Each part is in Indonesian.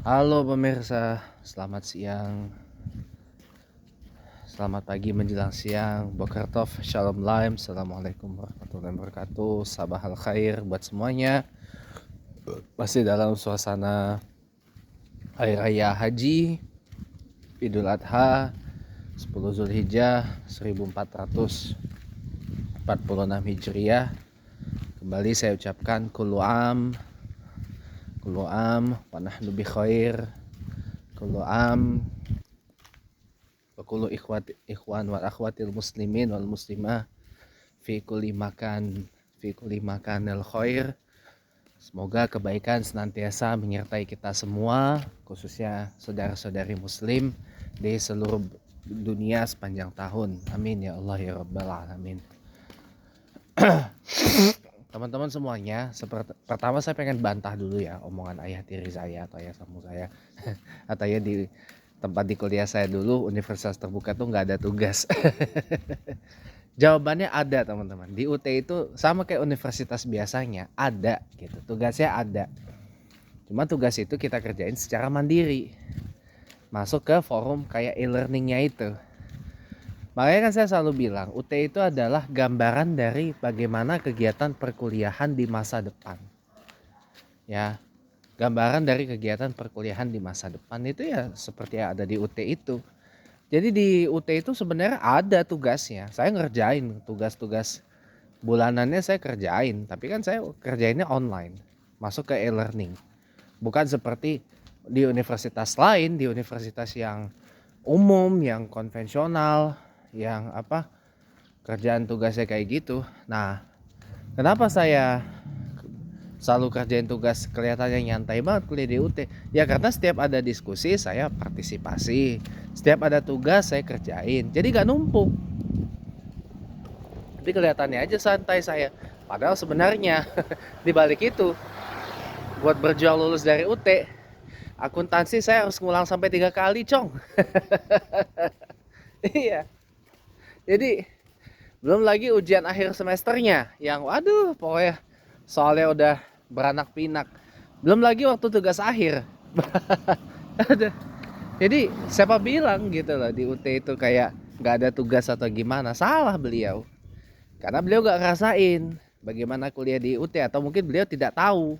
Halo pemirsa, selamat siang, selamat pagi menjelang siang, Boker Tov, Shalom Laim, Assalamualaikum warahmatullahi wabarakatuh, Sabah al khair buat semuanya. Masih dalam suasana Hari Raya Haji, Idul Adha, 10 Zulhijjah 1446 Hijriah. Kembali saya ucapkan kullu am, wa nahnu bi khair, kullu am wa kullu ikhwan wal akhwatil muslimin wal muslimah fi kulli makanil khair. Semoga kebaikan senantiasa menyertai kita semua, khususnya saudara-saudari muslim di seluruh dunia sepanjang tahun. Amin ya Allah ya rabbal alamin. Teman-teman semuanya, pertama saya pengen bantah dulu ya omongan ayah tiri saya atau ayah samu saya atau ya di tempat di kuliah saya dulu, universitas terbuka tuh nggak ada tugas. Jawabannya ada teman-teman. Di UT itu sama kayak universitas biasanya, ada gitu. Tugasnya ada. Cuma tugas itu kita kerjain secara mandiri. Masuk ke forum kayak e-learningnya itu. Makanya kan saya selalu bilang, UT itu adalah gambaran dari bagaimana kegiatan perkuliahan di masa depan. Ya, gambaran dari kegiatan perkuliahan di masa depan itu ya seperti yang ada di UT itu. Jadi di UT itu sebenarnya ada tugasnya. Saya ngerjain tugas-tugas bulanannya saya kerjain, tapi kan saya kerjainnya online, masuk ke e-learning. Bukan seperti di universitas lain, di universitas yang umum, yang konvensional, yang kerjaan tugasnya kayak gitu. Nah, kenapa saya selalu kerjain tugas kelihatannya nyantai banget kuliah di UT? Ya karena setiap ada diskusi saya partisipasi, setiap ada tugas saya kerjain, jadi gak numpuk. Tapi kelihatannya aja santai saya, padahal sebenarnya di balik itu buat berjuang lulus dari UT, akuntansi saya harus ngulang sampai 3 kali, Cong. Iya. Jadi belum lagi ujian akhir semesternya yang waduh pokoknya soalnya udah beranak pinak. Belum lagi waktu tugas akhir. Jadi siapa bilang gitu loh di UT itu kayak nggak ada tugas atau gimana? Salah beliau. Karena beliau nggak ngerasain bagaimana kuliah di UT, atau mungkin beliau tidak tahu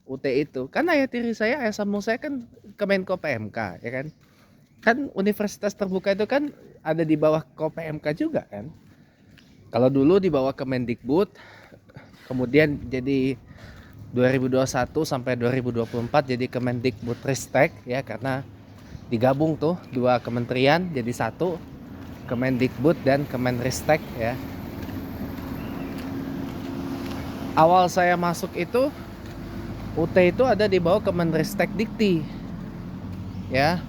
UT itu. Karena ya tiri saya, ayah sambung saya kan Kemenko PMK, ya kan? Kan universitas terbuka itu kan ada di bawah PMK juga kan. Kalau dulu di bawah Kemendikbud, kemudian jadi 2021 sampai 2024 jadi Kemendikbudristek ya, karena digabung tuh dua kementerian jadi satu, Kemendikbud dan Kemenristek ya. Awal saya masuk itu UT itu ada di bawah Kemenristek Dikti ya.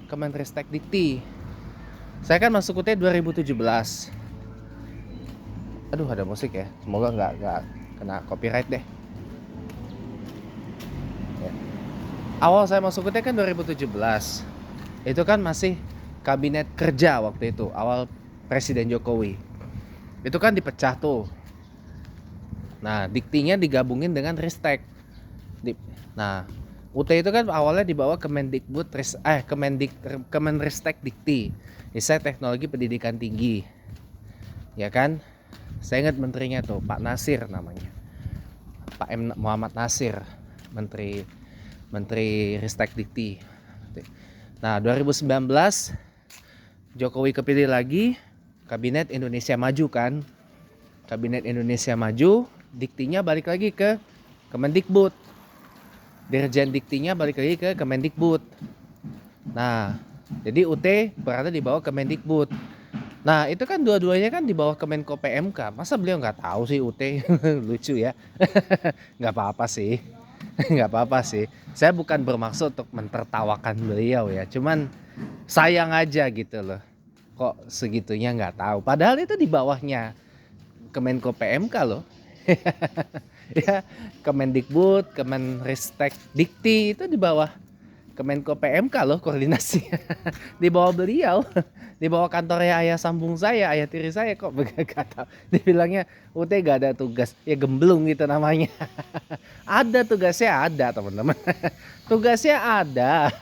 Kemenristek Dikti. Saya kan masuk UT 2017. Aduh ada musik ya, semoga nggak kena copyright deh ya. Awal saya masuk UT kan 2017, itu kan masih kabinet kerja waktu itu, awal Presiden Jokowi. Itu kan dipecah tuh. Nah, diktinya digabungin dengan Ristek. Nah, UT itu kan awalnya dibawa Kemenristek Dikti, Ristek Teknologi Pendidikan Tinggi. Ya kan? Saya ingat menterinya tuh, Pak Nasir namanya. Pak M. Muhammad Nasir, Menteri Ristek Dikti. Nah, 2019 Jokowi kepilih lagi, Kabinet Indonesia Maju kan. Kabinet Indonesia Maju, diktinya balik lagi ke Kemendikbud. Dirjen diktinya balik lagi ke Kemendikbud. Nah, jadi UT berada di bawah Kemendikbud. Nah, itu kan dua-duanya kan di bawah Kemenko PMK. Masa beliau nggak tahu sih UT? Lucu ya. Nggak apa-apa sih. Nggak apa-apa sih. Saya bukan bermaksud untuk mentertawakan beliau ya. Cuman sayang aja gitu loh. Kok segitunya nggak tahu. Padahal itu di bawahnya Kemenko PMK loh. Ya, Kemendikbud, Kemenristek Dikti itu di bawah Kemenko PMK loh koordinasi. Di bawah beliau. Di bawah kantornya ayah sambung saya, ayah tiri saya kok gak tahu. Dibilangnya UT gak ada tugas. Ya gemblung gitu namanya. Ada tugasnya ada teman-teman. Tugasnya ada.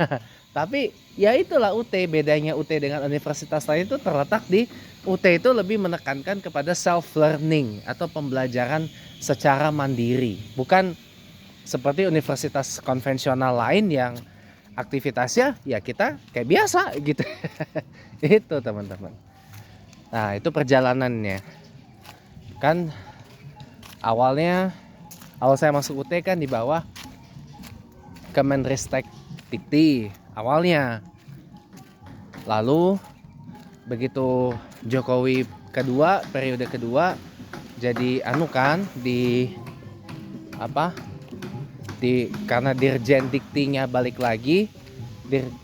Tapi ya itulah UT, bedanya UT dengan universitas lain itu terletak di UT itu lebih menekankan kepada self learning atau pembelajaran secara mandiri. Bukan seperti universitas konvensional lain yang aktivitasnya ya kita kayak biasa gitu. Itu teman-teman. Nah, itu perjalanannya. Kan awal saya masuk UT kan di bawah Kemenristek Dikti awalnya. Lalu begitu Jokowi kedua, periode kedua jadi karena Dirjen Diktinya balik lagi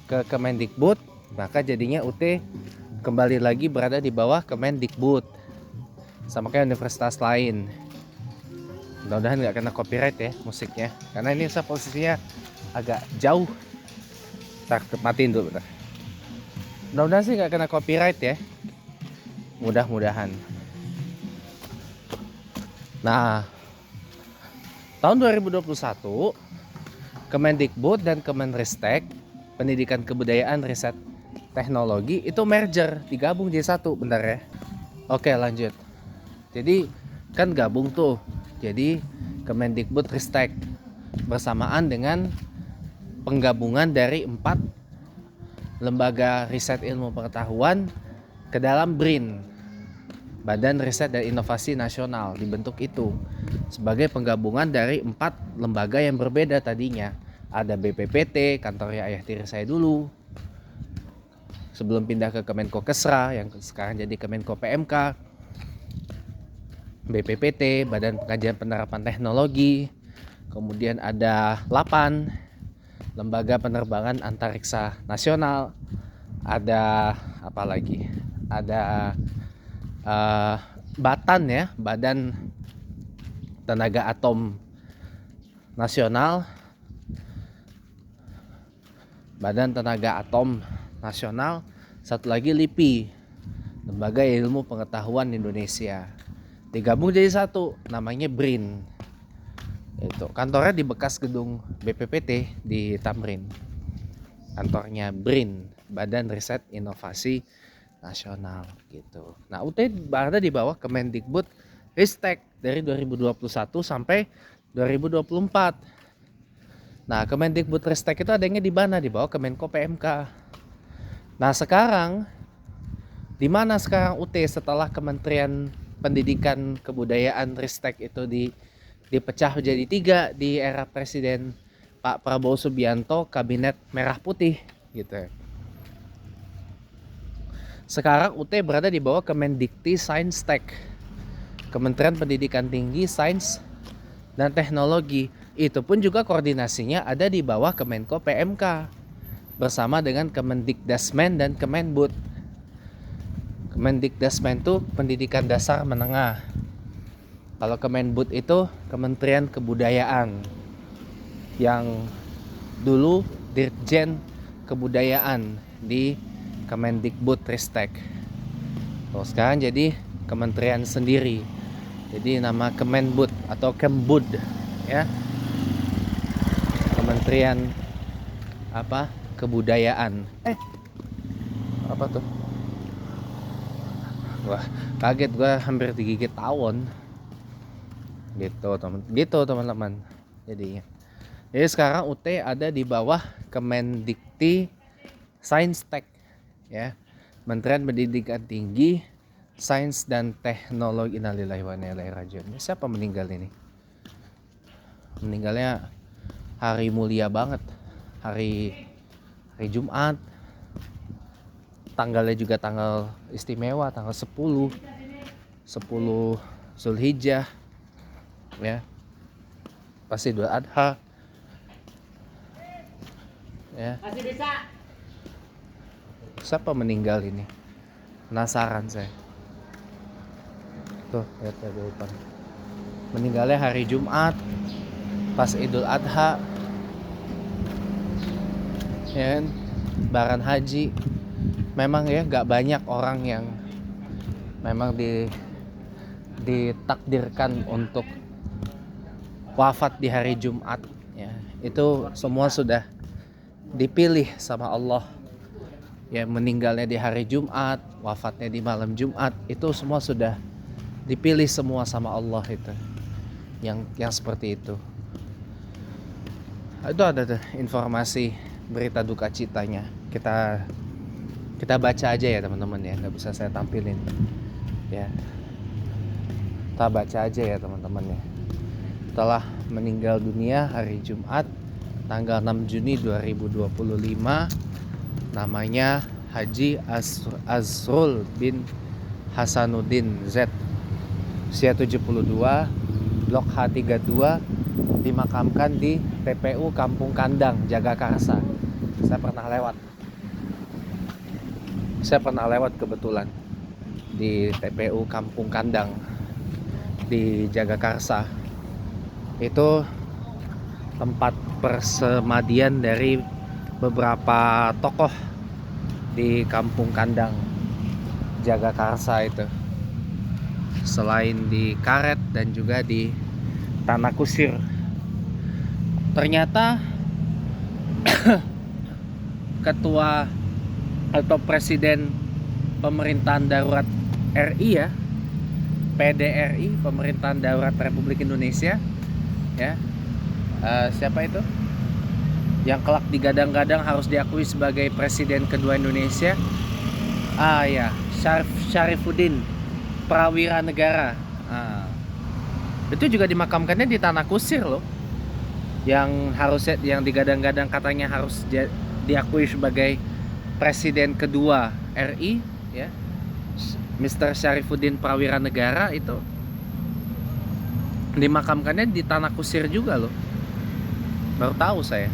ke Kemendikbud, maka jadinya UT kembali lagi berada di bawah Kemendikbud sama kayak universitas lain. Mudah-mudahan nggak kena copyright ya musiknya, karena ini saya posisinya agak jauh. Matiin dulu bentar. Mudah-mudahan sih nggak kena copyright ya, mudah-mudahan. Nah, tahun 2021 Kemendikbud dan Kemenristek Pendidikan Kebudayaan Riset Teknologi itu merger, digabung jadi satu. Bentar ya. Oke, lanjut. Jadi kan gabung tuh. Jadi Kemendikbud Ristek bersamaan dengan penggabungan dari 4 lembaga riset ilmu pengetahuan ke dalam BRIN, Badan Riset dan Inovasi Nasional, dibentuk itu sebagai penggabungan dari 4 lembaga yang berbeda tadinya. Ada BPPT, kantornya ayah tiri saya dulu, sebelum pindah ke Kemenko Kesra yang sekarang jadi Kemenko PMK. BPPT, Badan Pengkajian Penerapan Teknologi. Kemudian ada LAPAN, Lembaga Penerbangan Antariksa Nasional. Ada apa lagi? Ada BATAN ya, Badan Tenaga Atom Nasional. Badan Tenaga Atom Nasional. Satu lagi LIPI, Lembaga Ilmu Pengetahuan Indonesia. Digabung jadi satu, namanya BRIN. Itu kantornya di bekas gedung BPPT di Tamrin. Kantornya BRIN, Badan Riset Inovasi Nasional gitu. Nah, UT berada di bawah Kemendikbud Ristek dari 2021 sampai 2024. Nah, Kemendikbud Ristek itu adanya di mana? Di bawah Kemenko PMK. Nah, sekarang di mana sekarang UT setelah Kementerian Pendidikan Kebudayaan Ristek itu dipecah menjadi 3 di era Presiden Pak Prabowo Subianto, Kabinet Merah Putih gitu. Sekarang UT berada di bawah Kemendikti Saintek, Kementerian Pendidikan Tinggi, Sains dan Teknologi. Itu pun juga koordinasinya ada di bawah Kemenko PMK bersama dengan Kemendikdasmen dan Kemenbud. Kemendikdasmen itu pendidikan dasar menengah. Kalau Kemenbud itu Kementerian Kebudayaan, yang dulu Dirjen Kebudayaan di Kemendikbud Ristek. Terus sekarang jadi kementerian sendiri. Jadi nama Kemenbud atau Kembud ya. Kementerian Kebudayaan. Apa tuh? Wah, kaget gue, hampir digigit tawon. Gitu teman-teman. Jadi sekarang UT ada di bawah Kemendikti Saintek ya. Kementerian Pendidikan Tinggi, Sains dan Teknologi. Innalillahi wa inna ilaihi raji'un. Siapa meninggal ini? Meninggalnya hari mulia banget. Hari Jumat. Tanggalnya juga tanggal istimewa, tanggal 10 Zulhijjah ya, pasti Idul Adha ya. Masih bisa. Siapa meninggal ini? Penasaran saya. Tuh, lihat di depan. Meninggalnya hari Jumat pas Idul Adha. ya kan, baran haji. Memang ya gak banyak orang yang memang ditakdirkan untuk wafat di hari Jumat ya. Itu semua sudah dipilih sama Allah ya, meninggalnya di hari Jumat, wafatnya di malam Jumat, itu semua sudah dipilih semua sama Allah. Itu yang seperti itu ada tuh informasi berita duka citanya. Kita baca aja ya teman-teman ya, nggak bisa saya tampilin ya. Kita baca aja ya teman-teman ya. Telah meninggal dunia hari Jumat tanggal 6 Juni 2025, namanya Haji Azrul bin Hasanuddin Z, usia 72, blok H32, dimakamkan di TPU Kampung Kandang, Jagakarsa. Saya pernah lewat kebetulan di TPU Kampung Kandang di Jagakarsa. Itu tempat persemadian dari beberapa tokoh di Kampung Kandang Jagakarsa itu. Selain di Karet dan juga di Tanah Kusir. Ternyata ketua atau presiden pemerintahan darurat RI ya, PDRI, pemerintahan darurat Republik Indonesia ya, siapa itu yang kelak digadang-gadang harus diakui sebagai presiden kedua Indonesia, ya, Syarifuddin Prawira Negara. Itu juga dimakamkannya di Tanah Kusir loh, yang harusnya, yang digadang-gadang katanya harus diakui sebagai presiden kedua RI ya, Mr. Syarifuddin Prawira Negara, itu dimakamkannya di Tanah Kusir juga loh. Baru tahu saya.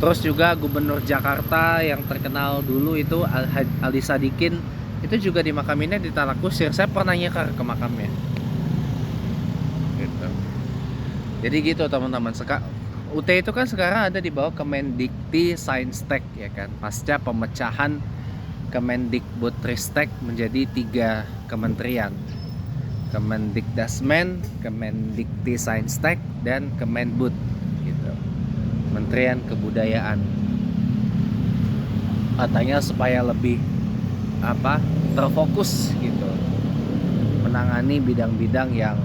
Terus juga Gubernur Jakarta yang terkenal dulu itu Ali Sadikin, itu juga dimakaminnya di Tanah Kusir. Saya pernah nyekar ke makamnya gitu. Jadi gitu teman-teman. UT itu kan sekarang ada di bawah Kemendikti Saintek ya kan, pasca pemecahan Kemendikbudristek menjadi 3 kementerian, Kemendikdasmen, Kemendikti Saintek, dan Kemenbud gitu, Kementerian Kebudayaan. Katanya supaya lebih terfokus gitu menangani bidang-bidang yang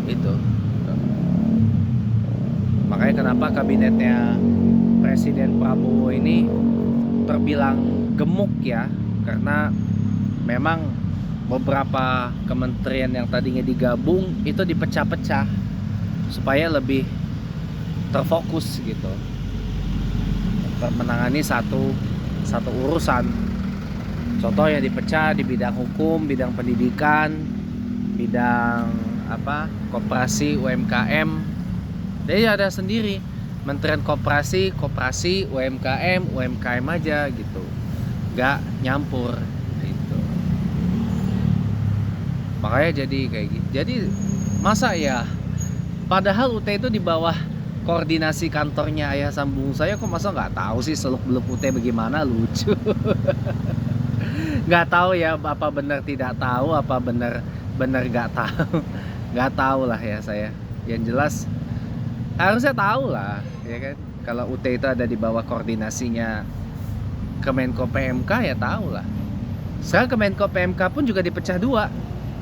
itu. Makanya kenapa kabinetnya Presiden Prabowo ini terbilang gemuk ya, karena memang beberapa kementerian yang tadinya digabung itu dipecah-pecah supaya lebih terfokus gitu, menangani satu urusan. Contoh yang dipecah di bidang hukum, bidang pendidikan, bidang koperasi, UMKM. Jadi ada sendiri Menterian Koperasi, UMKM aja gitu, nggak nyampur gitu. Makanya jadi kayak gitu. Jadi masa ya, padahal UT itu di bawah koordinasi kantornya ayah sambung saya, kok masa nggak tahu sih seluk-beluk UT bagaimana, lucu. Nggak tahu ya, apa benar tidak tahu, apa benar nggak tahu. Nggak tahu lah ya saya. Yang jelas harusnya tahu lah ya kan, kalau UT itu ada di bawah koordinasinya Kemenko PMK ya tahu lah. Sekarang Kemenko PMK pun juga dipecah 2,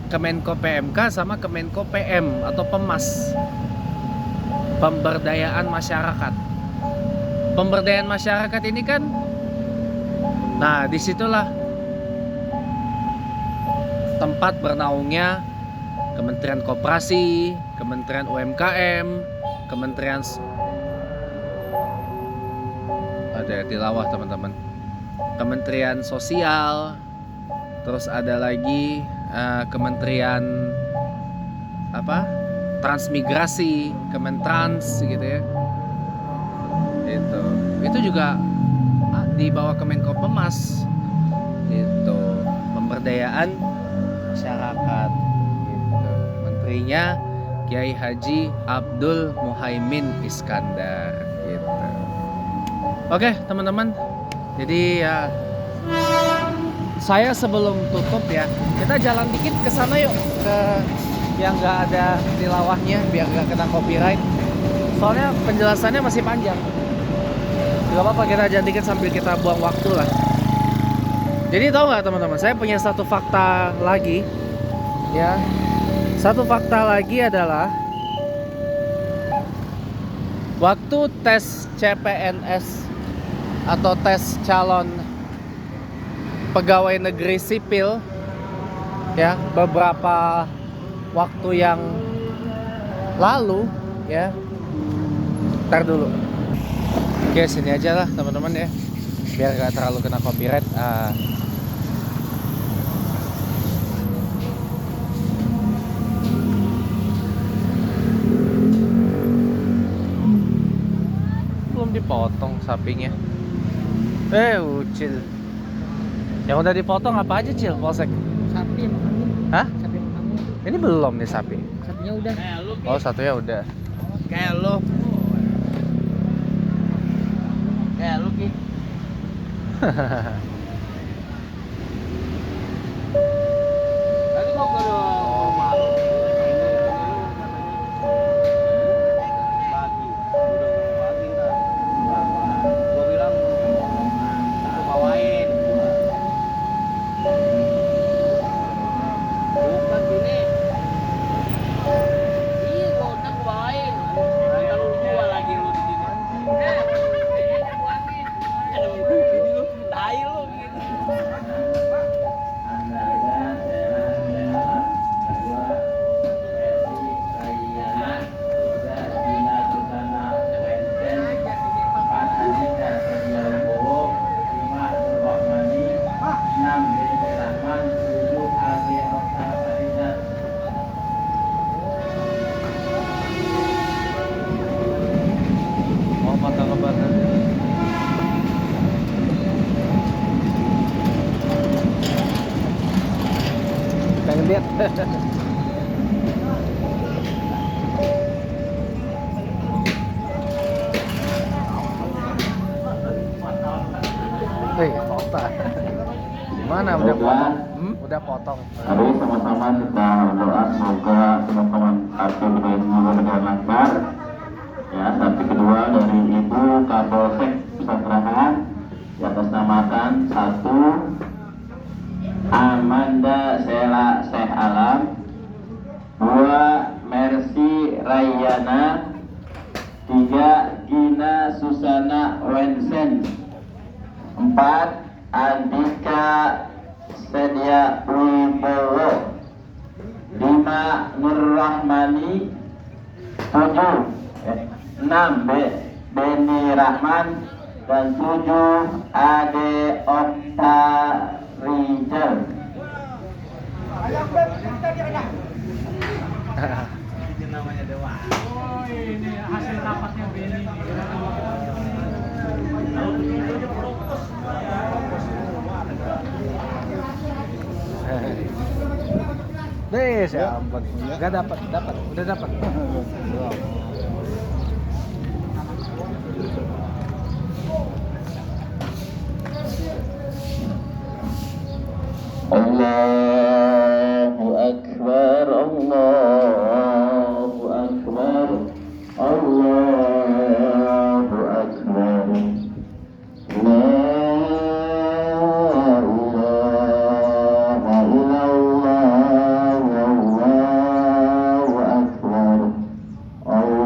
Kemenko PMK sama Kemenko PM atau Pemas, pemberdayaan masyarakat. Pemberdayaan masyarakat ini kan, nah disitulah tempat bernaungnya Kementerian Koperasi, Kementerian UMKM, Kementerian ada tilawah teman-teman, Kementerian Sosial, terus ada lagi Kementerian Transmigrasi, Kementrans gitu ya. Itu juga di bawah Kemenko Pemas. Itu pemberdayaan masyarakat gitu. Menterinya Kiai Haji Abdul Muhaimin Iskandar gitu. Oke teman-teman, jadi ya saya sebelum tutup ya, kita jalan dikit ke sana yuk, ke yang nggak ada tilawahnya biar nggak kena copyright. Soalnya penjelasannya masih panjang. Gak apa-apa, kita jalan dikit sambil kita buang waktu lah. Jadi tahu nggak teman-teman, saya punya satu fakta lagi ya. Satu fakta lagi adalah waktu tes CPNS atau tes calon pegawai negeri sipil ya, beberapa waktu yang lalu ya. Ntar dulu. Oke, sini aja lah teman-teman ya, biar gak terlalu kena copyright. Belum dipotong sapinya. Ucil. Yang udah dipotong apa aja, Cil? Polsek. Sapi sama kamu. Hah? Sapi sama kamu. Ini belum nih sapi. Sapinya udah. Oh, satunya udah. Kayak lu. Kayak lu Ki. Tadi mau ke rumah. Pagi. Udah pagi entar. Gua bilang aku bawain. Bukan gini. Iya, gua udah bawain. Nanti lu jual lagi lu di sini. Aduh, ini lu tai lu gitu. Mau patah kebaran. Pengen lihat. Kota. Gimana udah potong? Udah potong. Mari sama-sama kita berdoa semoga teman-teman kartu berjalan dengan lancar. Ya, sapi kedua dari Ibu Kapolsek Pesanggerahan diatasnamakan 1 Amanda Sela Syekh Alam, 2 Mercy Rayana, 3 Gina Susana Wensen, 4 Andika Sedia Wibowo, 5 Nur Rahmani, 6 Beni Rahman, dan 7 Ade Okta Rijal. Ini namanya Dewa. Oh, ini hasil rapatnya Beni. Deh, saya ampun. Enggak dapat, udah dapat. Allahu Akbar, Allahu Akbar, Allahu Akbar. La ilaha illallah, Allahu Akbar, Allahu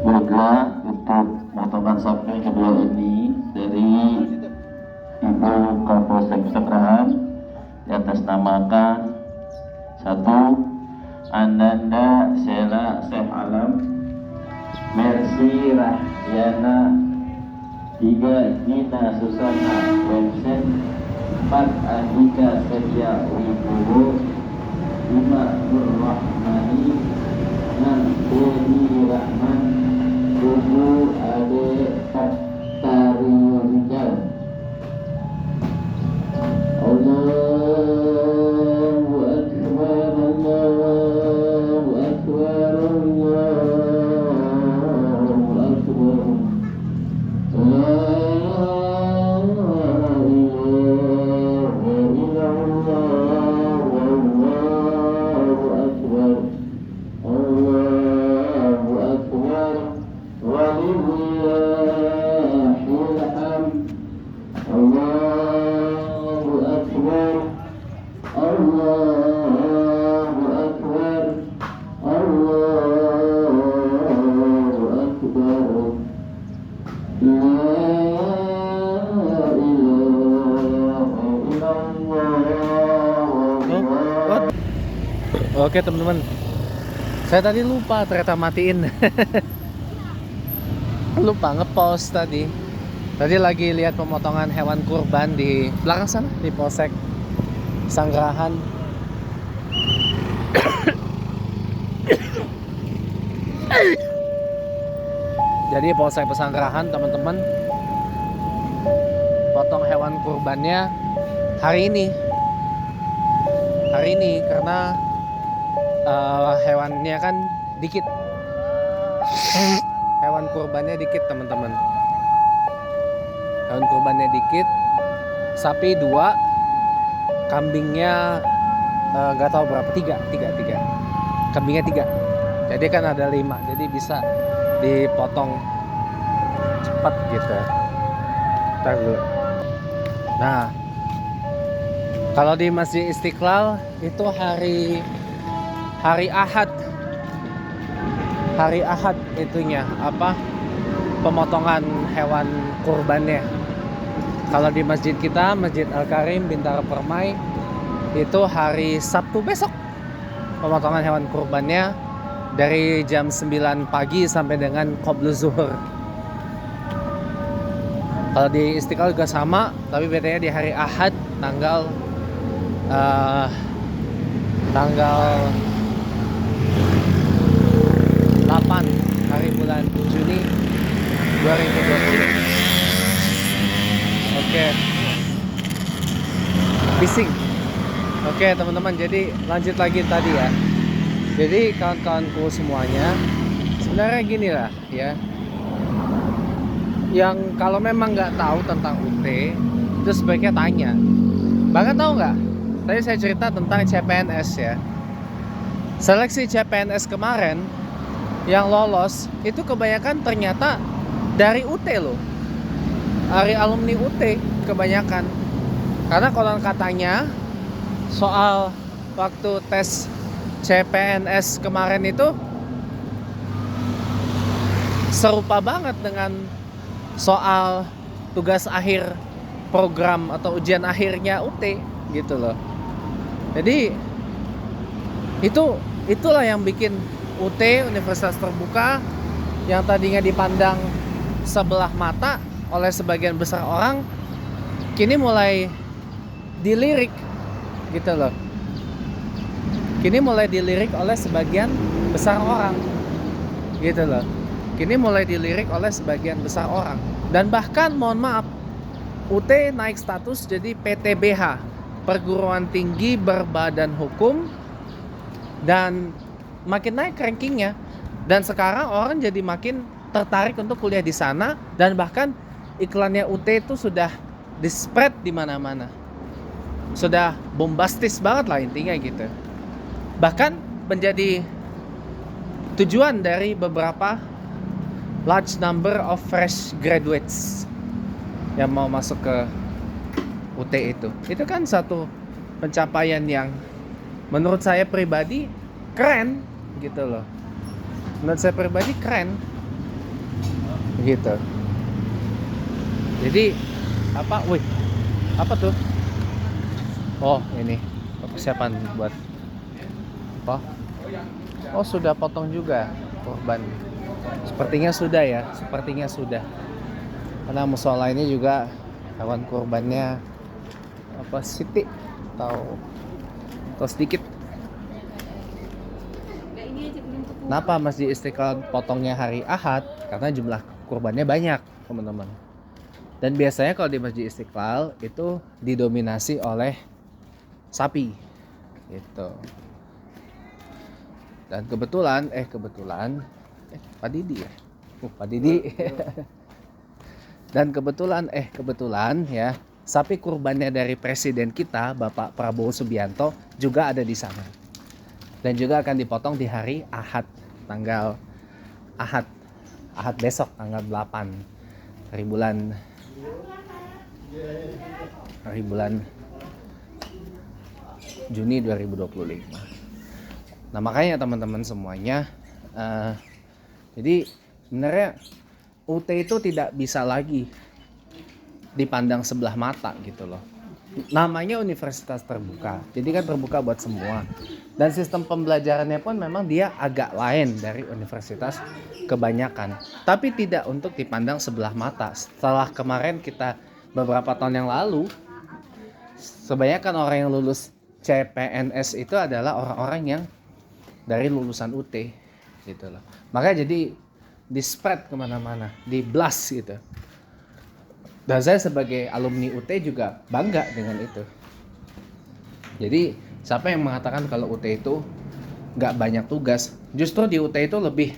Baiklah, untuk potongan sapi yang kedua ini dari Ibu Kapolsek Pesanggerahan diatasnamakan 1. Ananda Sela Syekh Alam, Mercy Rahyana, 3. Nina Susana Wemsen, 4. Andika Setia Wibowo, 5. Nur Rahmani, 6. Deni Rahman, 7. Ade Tarinjal. Allahu Akbar, Allahu Akbar, Allahu Akbar. La ilaha illallah, Allahu Akbar, Allahu Akbar, walillahil hamd. Allahu Akbar, Allahu Akbar, Allahu Akbar. La ilaha illallah. Oke teman-teman, saya tadi lupa ternyata matiin. Lupa ngepost tadi. Tadi lagi lihat pemotongan hewan kurban di belakang sana di Polsek Pesanggerahan. Jadi Polsek Pesanggerahan teman-teman, potong hewan kurbannya hari ini karena hewannya kan dikit. Hewan kurbannya dikit teman-teman. Hewan kurbannya dikit. Sapi 2, kambingnya nggak tahu berapa, 3. Kambingnya 3. Jadi kan ada 5, jadi bisa dipotong cepat gitu. Ntar dulu. Nah, kalau di Masjid Istiqlal itu hari Ahad hari Ahad itunya apa, pemotongan hewan kurbannya. Kalau di masjid kita, Masjid Al-Karim Bintaro Permai, itu hari Sabtu besok pemotongan hewan kurbannya dari jam 9 pagi sampai dengan qobluz zuhur. Kalau di Istiqlal juga sama, tapi bedanya di hari Ahad tanggal 8 hari bulan Juni 2020. Oke. Bising. Oke, teman-teman, jadi lanjut lagi tadi ya. Jadi kawan-kawanku semuanya, sebenarnya gini lah ya. Yang kalau memang nggak tahu tentang UT, itu sebaiknya tanya. Bahkan tahu nggak? Tadi saya cerita tentang CPNS ya. Seleksi CPNS kemarin yang lolos itu kebanyakan ternyata dari UT loh. Dari alumni UT kebanyakan. Karena konon katanya soal waktu tes CPNS kemarin itu serupa banget dengan soal tugas akhir program atau ujian akhirnya UT gitu loh. Jadi itulah yang bikin UT, Universitas Terbuka, yang tadinya dipandang sebelah mata oleh sebagian besar orang, kini mulai dilirik gitu loh. Kini mulai dilirik oleh sebagian besar orang gitu loh. Kini mulai dilirik oleh sebagian besar orang. Dan bahkan mohon maaf, UT naik status jadi PTBH, Perguruan Tinggi Berbadan Hukum, dan makin naik rankingnya. Dan sekarang orang jadi makin tertarik untuk kuliah di sana, dan bahkan iklannya UT itu sudah di-spread di mana-mana. Sudah bombastis banget lah intinya gitu. Bahkan menjadi tujuan dari beberapa large number of fresh graduates yang mau masuk ke UT itu. Itu kan satu pencapaian yang menurut saya pribadi keren gitu loh. Menurut saya pribadi keren gitu. Jadi apa tuh? Oh, ini persiapan buat apa? Oh, sudah potong juga korban. Sepertinya sudah. Karena musola ini juga hewan kurbannya apa, Siti atau sedikit. Kenapa Masjid Istiqlal potongnya hari Ahad? Karena jumlah kurbannya banyak, teman-teman. Dan biasanya kalau di Masjid Istiqlal itu didominasi oleh sapi gitu. Dan kebetulan Pak Didi ya. Pak Didi. Dan kebetulan ya, sapi kurbannya dari presiden kita, Bapak Prabowo Subianto, juga ada di sana. Dan juga akan dipotong di hari Ahad, tanggal Ahad besok tanggal 8 hari bulan Juni 2025. Nah, makanya teman-teman semuanya, jadi sebenarnya UT itu tidak bisa lagi dipandang sebelah mata gitu loh. Namanya Universitas Terbuka, jadi kan terbuka buat semua. Dan sistem pembelajarannya pun memang dia agak lain dari universitas kebanyakan, tapi tidak untuk dipandang sebelah mata. Setelah kemarin kita beberapa tahun yang lalu, kebanyakan orang yang lulus CPNS itu adalah orang-orang yang dari lulusan UT gitu loh. Makanya jadi di-spread kemana-mana, di-blast gitu. Dan saya sebagai alumni UT juga bangga dengan itu. Jadi siapa yang mengatakan kalau UT itu nggak banyak tugas? Justru di UT itu lebih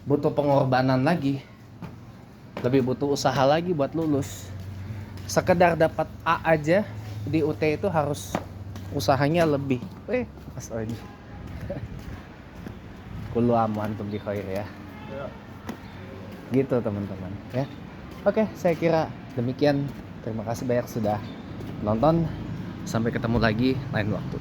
butuh pengorbanan lagi, lebih butuh usaha lagi buat lulus. Sekedar dapat A aja di UT itu harus usahanya lebih. Mas Odi. Kullu amu antum bi khair ya. Gitu teman-teman ya. Oke, saya kira demikian. Terima kasih banyak sudah nonton. Sampai ketemu lagi lain waktu.